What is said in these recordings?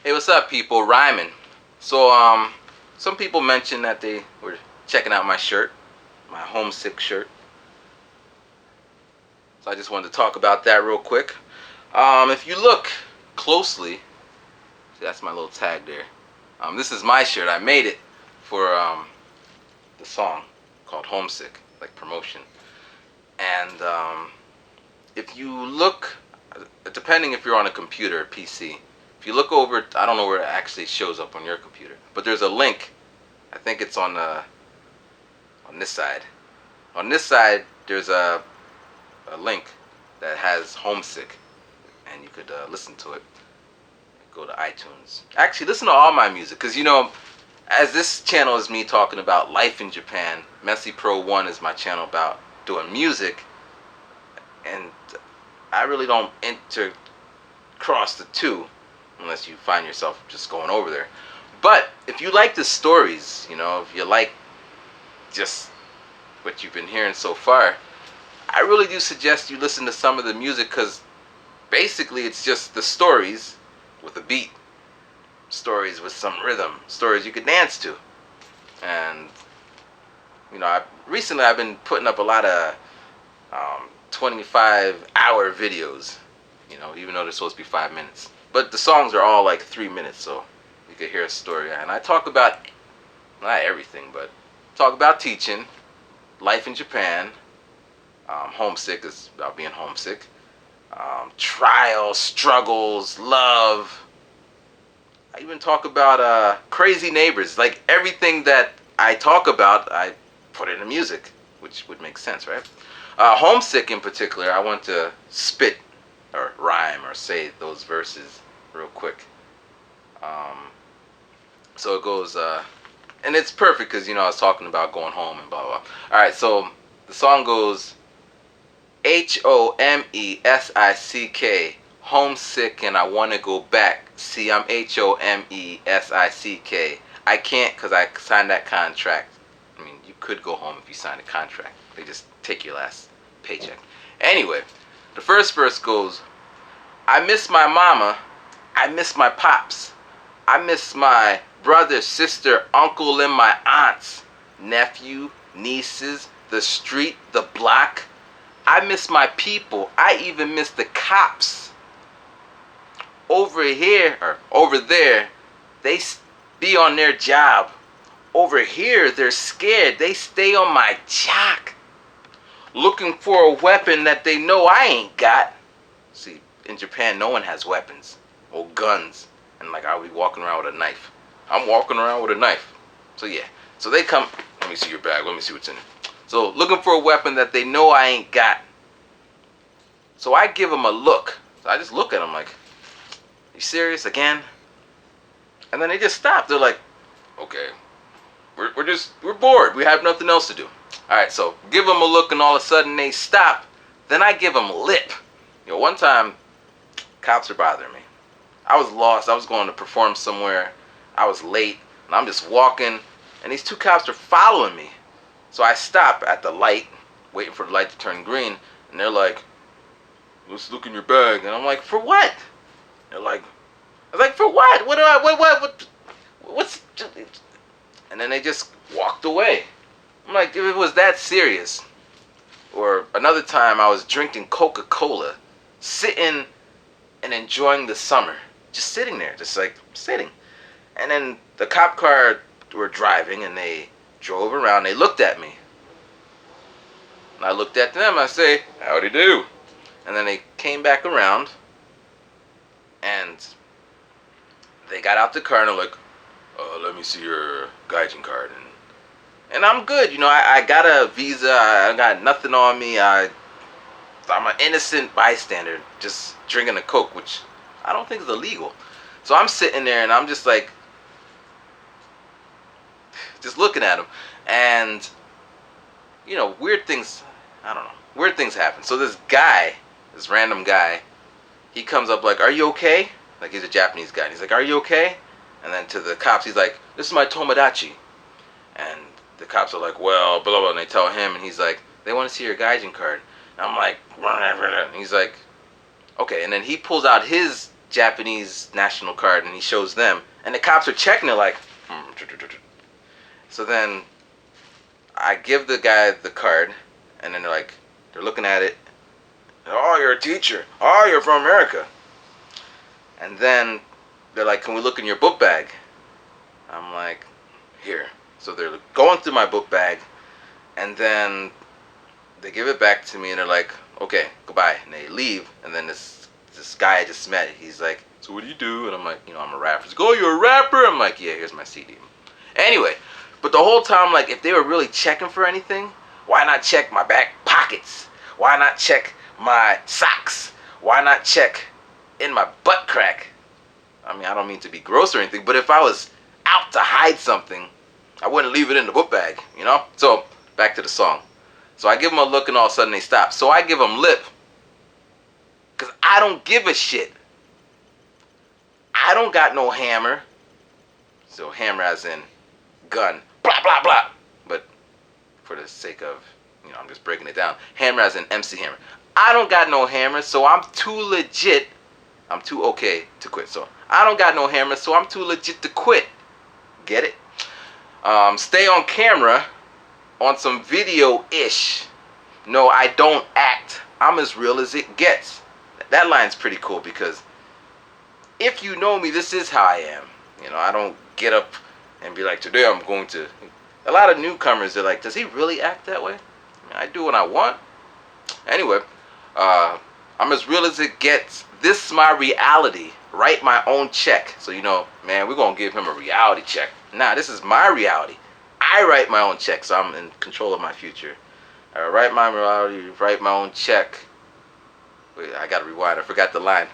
Hey, what's up, people? Rhyming. So, some people mentioned that they were checking out my shirt, my Homesick shirt. So I just wanted to talk about that real quick. If you look closely, see, that's my little tag there. This is my shirt. I made it for the song called Homesick, like promotion. And if you look, depending if you're on a computer or PC, if you look over, I don't know where it actually shows up on your computer, but there's a link. I think it's on this side. On this side, there's a link that has Homesick, and you could listen to it. Go to iTunes. Actually, listen to all my music, because as this channel is me talking about life in Japan, Messi Pro 1 is my channel about doing music, and I really don't intercross the two unless you find yourself just going over there. But if you like the stories, if you like just what you've been hearing so far, I really do suggest you listen to some of the music, because basically it's just the stories with a beat, stories with some rhythm, stories you could dance to. And recently I've been putting up a lot of 25-hour videos. Even though they're supposed to be 5 minutes, but the songs are all like 3 minutes, so you could hear a story. And I talk about not everything, but talk about teaching, life in Japan. Homesick is about being homesick. Trials, struggles, love. I even talk about crazy neighbors. Like everything that I talk about, I put it in music, which would make sense, right? Homesick in particular, I want to spit or rhyme or say those verses real quick. Um, so it goes, and it's perfect because I was talking about going home and blah blah blah. All right, so the song goes Homesick, homesick, and I want to go back. See, I'm Homesick. I can't because I signed that contract. I mean, you could go home if you signed a contract. They just take your last paycheck. Anyway, the first verse goes, I miss my mama. I miss my pops. I miss my brother, sister, uncle, and my aunts, nephew, nieces, the street, the block. I miss my people. I even miss the cops. Over here or over there, they be on their job. Over here, they're scared. They stay on my jock, looking for a weapon that they know I ain't got. See, in Japan, no one has weapons or guns. And like, I'll be walking around with a knife. I'm walking around with a knife. So yeah. So they come. Let me see your bag. Let me see what's in it. So looking for a weapon that they know I ain't got. So I give them a look. So I just look at them like, you serious again? And then they just stop. They're like, okay, we're bored. We have nothing else to do. All right, so give them a look, and all of a sudden they stop. Then I give them lip. One time, cops are bothering me. I was lost. I was going to perform somewhere. I was late, and I'm just walking, and these two cops are following me. So I stop at the light, waiting for the light to turn green, and they're like, let's look in your bag. And I'm like, for what? They're like, I was like, for what? What's... And then they just walked away. I'm like, if it was that serious. Or another time I was drinking Coca-Cola, sitting and enjoying the summer. Just sitting there, just like sitting. And then the cop car were driving, and they drove around. They looked at me. And I looked at them. I say, howdy do. And then they came back around, and they got out the car, and they're like, let me see your gaijin card. And I'm good. I got a visa. I got nothing on me. I'm an innocent bystander just drinking a Coke, which I don't think is illegal. So I'm sitting there, and I'm just like, just looking at them. And, weird things, I don't know, weird things happen. So this guy, this random guy, he comes up like, are you okay? Like, he's a Japanese guy. And he's like, are you okay? And then to the cops, he's like, this is my Tomodachi. And the cops are like, well, blah, blah, and they tell him, and he's like, they want to see your gaijin card. And I'm like, and he's like, okay. And then he pulls out his Japanese national card, and he shows them, and the cops are checking it like. So then I give the guy the card, and then they're looking at it. Oh, you're a teacher. Oh, you're from America. And then they're like, can we look in your book bag? I'm like, here. So they're going through my book bag, and then they give it back to me, and they're like, okay, goodbye. And they leave, and then this guy I just met, he's like, so what do you do? And I'm like, I'm a rapper. He's like, oh, you're a rapper? I'm like, yeah, here's my CD. Anyway, but the whole time, like, if they were really checking for anything, why not check my back pockets? Why not check my socks? Why not check in my butt crack? I mean, I don't mean to be gross or anything, but if I was out to hide something, I wouldn't leave it in the book bag, So, back to the song. So I give them a look, and all of a sudden they stop. So I give them lip, because I don't give a shit. I don't got no hammer. So hammer as in gun, blah, blah, blah. But for the sake of, I'm just breaking it down. Hammer as in MC Hammer. I don't got no hammer, so I'm too legit. I'm too okay to quit. So I don't got no hammer, so I'm too legit to quit. Get it? Stay on camera on some video-ish. No, I don't act. I'm as real as it gets. That line's pretty cool because if you know me, this is how I am. I don't get up and be like, today I'm going to. A lot of newcomers are like, does he really act that way? I do what I want. Anyway, I'm as real as it gets. This is my reality. Write my own check. So, man, we're going to give him a reality check. Nah, this is my reality. I write my own check, so I'm in control of my future. I write my reality, write my own check. Wait, I got to rewind. I forgot the line.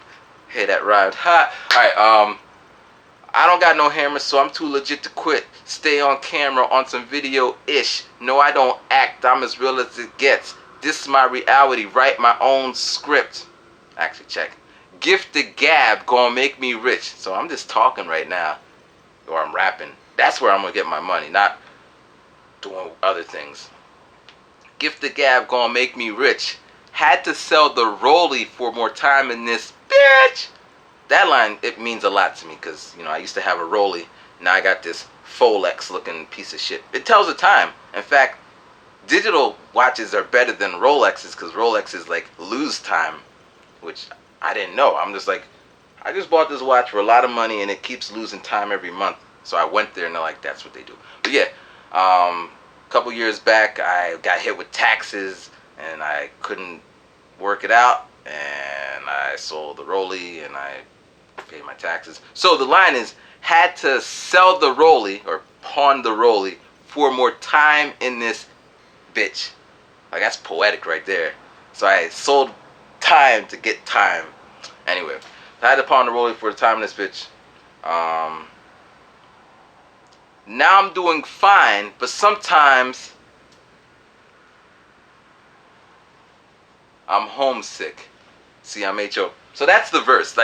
Hey, that rhymed. Ha! Alright, I don't got no hammer, so I'm too legit to quit. Stay on camera on some video-ish. No, I don't act. I'm as real as it gets. This is my reality. Write my own script. Actually, check. Gift the gab gonna make me rich. So I'm just talking right now. Or I'm rapping. That's where I'm gonna get my money, not doing other things. Gift the gab gonna make me rich. Had to sell the rollie for more time in this bitch. That line, it means a lot to me because, I used to have a rollie. Now I got this Folex looking piece of shit. It tells the time. In fact, digital watches are better than Rolexes because Rolexes lose time, which I didn't know. I'm just like, I just bought this watch for a lot of money and it keeps losing time every month. So I went there and they're like, that's what they do. But yeah, a couple years back, I got hit with taxes and I couldn't work it out. And I sold the rollie and I paid my taxes. So the line is, had to sell the rollie or pawn the rollie for more time in this bitch. That's poetic right there. So I sold time to get time. Anyway, I had to pawn the rollie for the time in this bitch. Now I'm doing fine, but sometimes I'm homesick. See, I'm H.O. So that's the verse.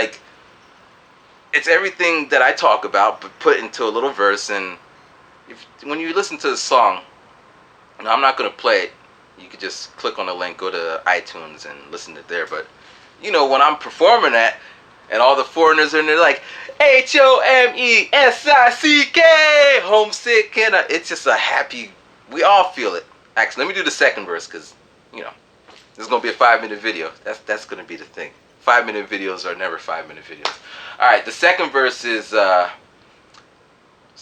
It's everything that I talk about, but put into a little verse. And when you listen to the song, I'm not going to play it. You could just click on the link, go to iTunes, and listen to it there. But, when I'm performing that, and all the foreigners are in there like, Homesick, homesick, and it's just a happy, we all feel it. Actually, let me do the second verse, because, this is going to be a 5-minute video. That's going to be the thing. 5-minute videos are never 5-minute videos. Alright, the second verse is, so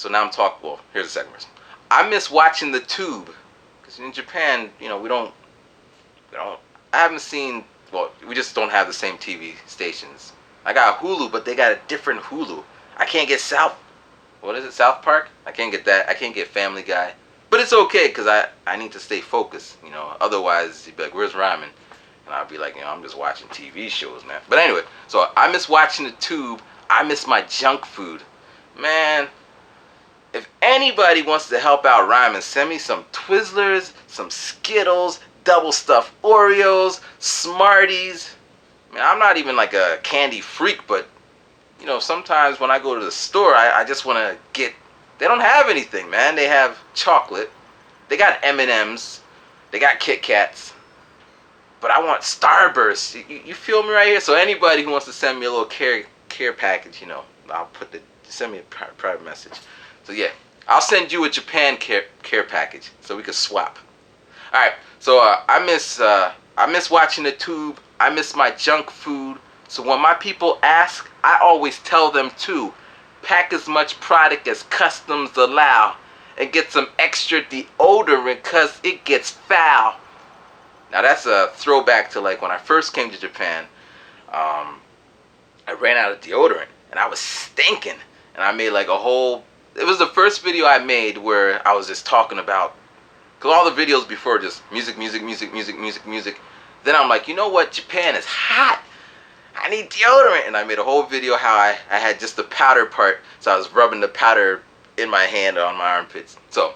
now I'm talking, well, here's the second verse. I miss watching the tube. Because in Japan, we don't, I haven't seen, well, we just don't have the same TV stations. I got Hulu, but they got a different Hulu. I can't get South Park? I can't get that. I can't get Family Guy. But it's okay, because I need to stay focused, Otherwise, you'd be like, where's Ryman? And I'll be like, I'm just watching TV shows, man. But anyway, so I miss watching the tube. I miss my junk food. Man, if anybody wants to help out Ryman, send me some Twizzlers, some Skittles, double stuffed Oreos, Smarties. I'm not even like a candy freak, but, sometimes when I go to the store, I just want to get, they don't have anything, man. They have chocolate. They got M&Ms. They got Kit Kats. But I want Starburst. You feel me right here? So anybody who wants to send me a little care care package, I'll send me a private message. So yeah, I'll send you a Japan care package so we can swap. All right. So I miss watching the tube. I miss my junk food. So when my people ask, I always tell them to pack as much product as customs allow and get some extra deodorant cause it gets foul. Now that's a throwback to like when I first came to Japan. I ran out of deodorant and I was stinking, and I made like a whole. It was the first video I made where I was just talking about, because all the videos before just music, music, music, music, music, music. Then I'm like, you know what? Japan is hot. I need deodorant. And I made a whole video how I had just the powder part. So I was rubbing the powder in my hand on my armpits. So,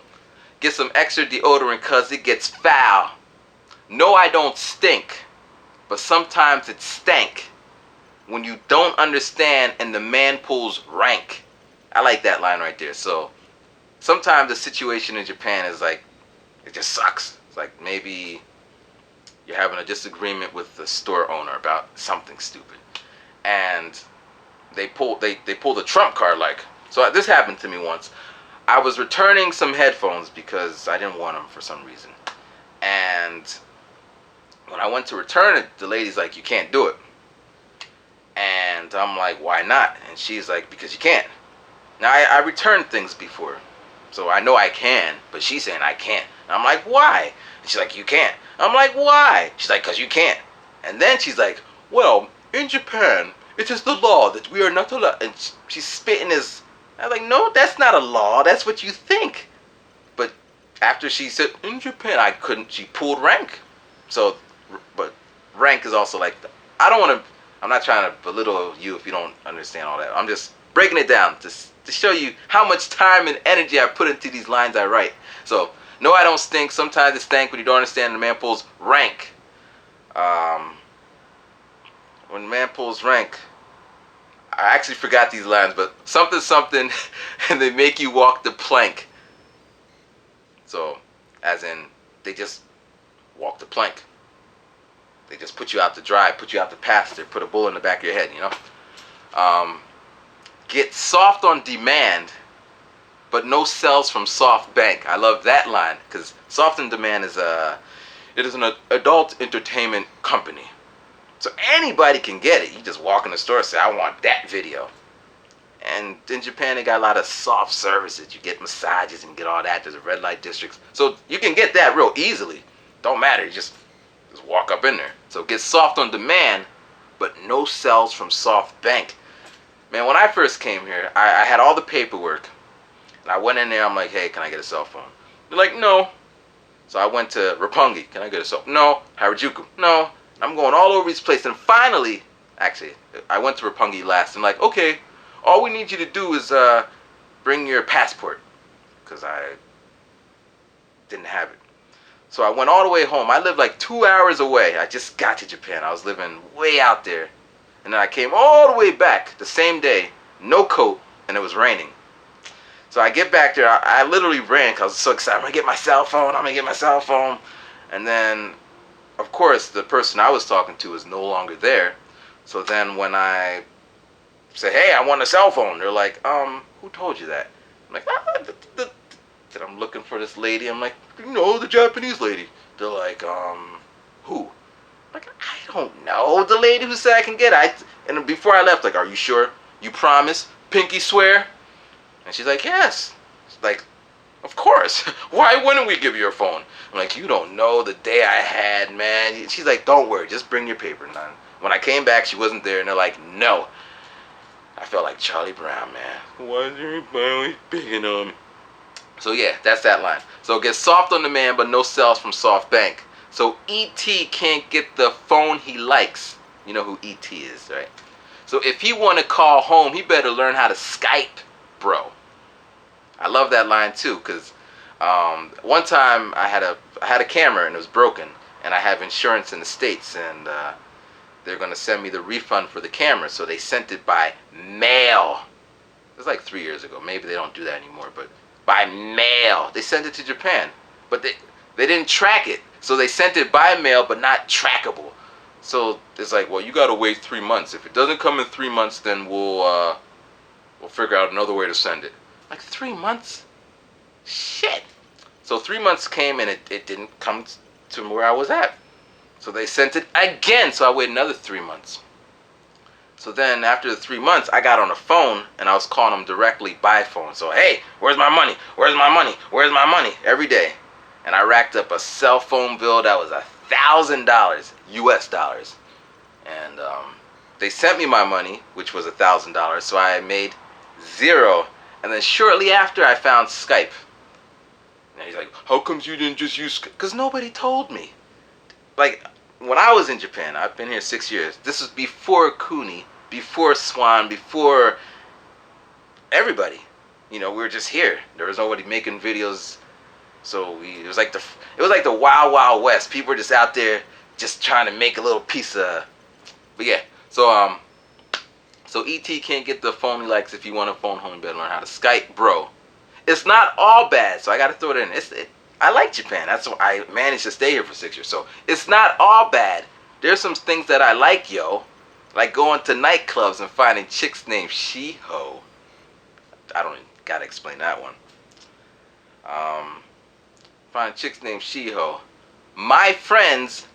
get some extra deodorant because it gets foul. No, I don't stink. But sometimes it stank when you don't understand and the man pulls rank. I like that line right there. So, sometimes the situation in Japan is like, it just sucks. It's like maybe you're having a disagreement with the store owner about something stupid, and they pull the trump card. Like, so this happened to me once. I was returning some headphones because I didn't want them for some reason, and when I went to return it, the lady's like, you can't do it. And I'm like, why not? And she's like, because you can't. Now I returned things before, so I know I can, but she's saying I can't. And I'm like, why? And she's like, you can't. I'm like, why? She's like, because you can't. And then she's like, well, in Japan, it is the law that we are not allowed. And she's spitting his. I was like, no, that's not a law. That's what you think. But after she said, in Japan, I couldn't. She pulled rank. So, but rank is also like, I don't want to. I'm not trying to belittle you if you don't understand all that. I'm just breaking it down to show you how much time and energy I put into these lines I write. So, no, I don't stink. Sometimes it stank when you don't understand the man pulls rank. When the man pulls rank, I actually forgot these lines, but something, something, and they make you walk the plank. So, as in, they just walk the plank. They just put you out to dry, put you out to pasture, put a bull in the back of your head, Get soft on demand, but no sales from SoftBank. I love that line because Soft on Demand is an adult entertainment company, so anybody can get it. You just walk in the store and say, I want that video. And in Japan, they got a lot of soft services. You get massages and get all that. There's a red light districts, so you can get that real easily. Don't matter. You just walk up in there. So get Soft on Demand, but no sales from SoftBank. Man, when I first came here, I had all the paperwork. And I went in there, I'm like, hey, can I get a cell phone? They're like, no. So I went to Roppongi, can I get a cell phone? No. Harajuku, no. I'm going all over this place. And finally, actually, I went to Roppongi last. I'm like, okay, all we need you to do is bring your passport. Because I didn't have it. So I went all the way home. I lived like 2 hours away. I just got to Japan. I was living way out there. And then I came all the way back the same day, no coat, and it was raining. So I get back there. I literally ran because I was so excited. I'm going to get my cell phone. And then, of course, the person I was talking to is no longer there. So then when I say, hey, I want a cell phone, they're like, who told you that? I'm like, I'm looking for this lady. I'm like, the Japanese lady. They're like, who? Like, I don't know. The lady who said I can get it. And before I left, like, are you sure? You promise? Pinky swear? And she's like, yes. She's like, of course. Why wouldn't we give you your phone? I'm like, you don't know the day I had, man. She's like, don't worry. Just bring your paper. None. When I came back, she wasn't there. And they're like, no. I felt like Charlie Brown, man. Why is everybody picking on me? So yeah, that's that line. So get Soft on Demand, but no sales from SoftBank. So E.T. can't get the phone he likes. You know who E.T. is, right? So if he want to call home, he better learn how to Skype, bro. I love that line too, because one time I had a camera and it was broken, and I have insurance in the States, and they're gonna send me the refund for the camera, so they sent it by mail. It was like 3 years ago. Maybe they don't do that anymore, but by mail. They sent it to Japan, but they didn't track it. So they sent it by mail, but not trackable. So it's like, well, you gotta wait 3 months. If it doesn't come in 3 months, then we'll figure out another way to send it. Like 3 months? Shit. So 3 months came and it didn't come to where I was at. So they sent it again. So I waited another 3 months. So then after the 3 months, I got on the phone and I was calling them directly by phone. So, hey, where's my money? Where's my money? Where's my money? Every day. And I racked up a cell phone bill that was $1,000 US dollars. And they sent me my money, which was $1,000. So I made zero. And then shortly after, I found Skype. And he's like, how comes you didn't just use Skype? Because nobody told me. Like, when I was in Japan, I've been here 6 years. This was before Kuni, before Swan, before everybody. You know, we were just here. There was nobody making videos. So it was like the Wild Wild West. People were just out there, just trying to make a little piece of. But yeah, so ET can't get the phone he likes. If you want a phone home, you better learn how to Skype, bro. It's not all bad, so I got to throw it in. I like Japan. That's why I managed to stay here for 6 years. So it's not all bad. There's some things that I like, yo. Like going to nightclubs and finding chicks named Shiho. I don't even gotta explain that one. Finding chicks named Shiho. My friends,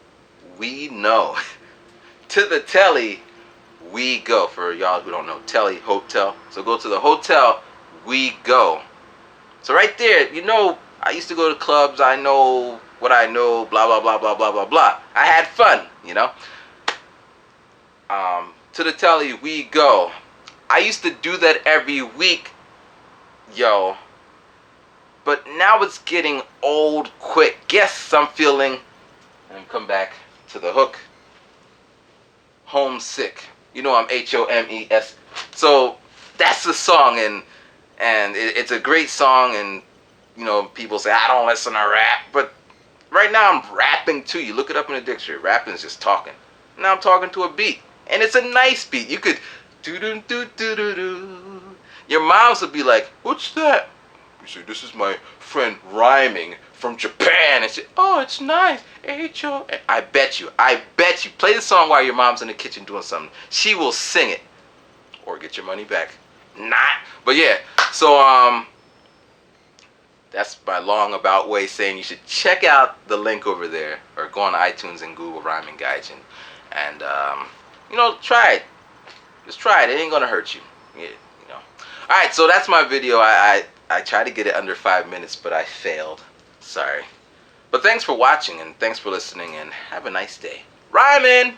we know. To the telly, we go. For y'all who don't know, telly, hotel. So go to the hotel, we go. So right there, you know, I used to go to clubs. I know what I know. Blah blah blah blah blah blah blah. I had fun, you know. To the telly, we go. I used to do that every week, yo. But now it's getting old quick. Guess I'm feeling, and come back to the hook. Homesick. You know I'm HOMES. So that's the song, and it's a great song, and you know people say I don't listen to rap, but right now I'm rapping to you. Look it up in the dictionary. Rapping is just talking. Now I'm talking to a beat, and it's a nice beat. You could do do do do do do. Your moms would be like, "What's that?" You say, "This is my friend rhyming from Japan." And say, "Oh, it's nice." H-O. I bet you. Play the song while your mom's in the kitchen doing something. She will sing it, or get your money back. Not. But yeah. So that's my long about way saying you should check out the link over there, or go on iTunes and Google Rhyming Gaijin, and you know, try it. Just try it. It ain't gonna hurt you. Yeah, you know. All right. So that's my video. I tried to get it under 5 minutes, but I failed. Sorry. But thanks for watching, and thanks for listening, and have a nice day. Rhyming!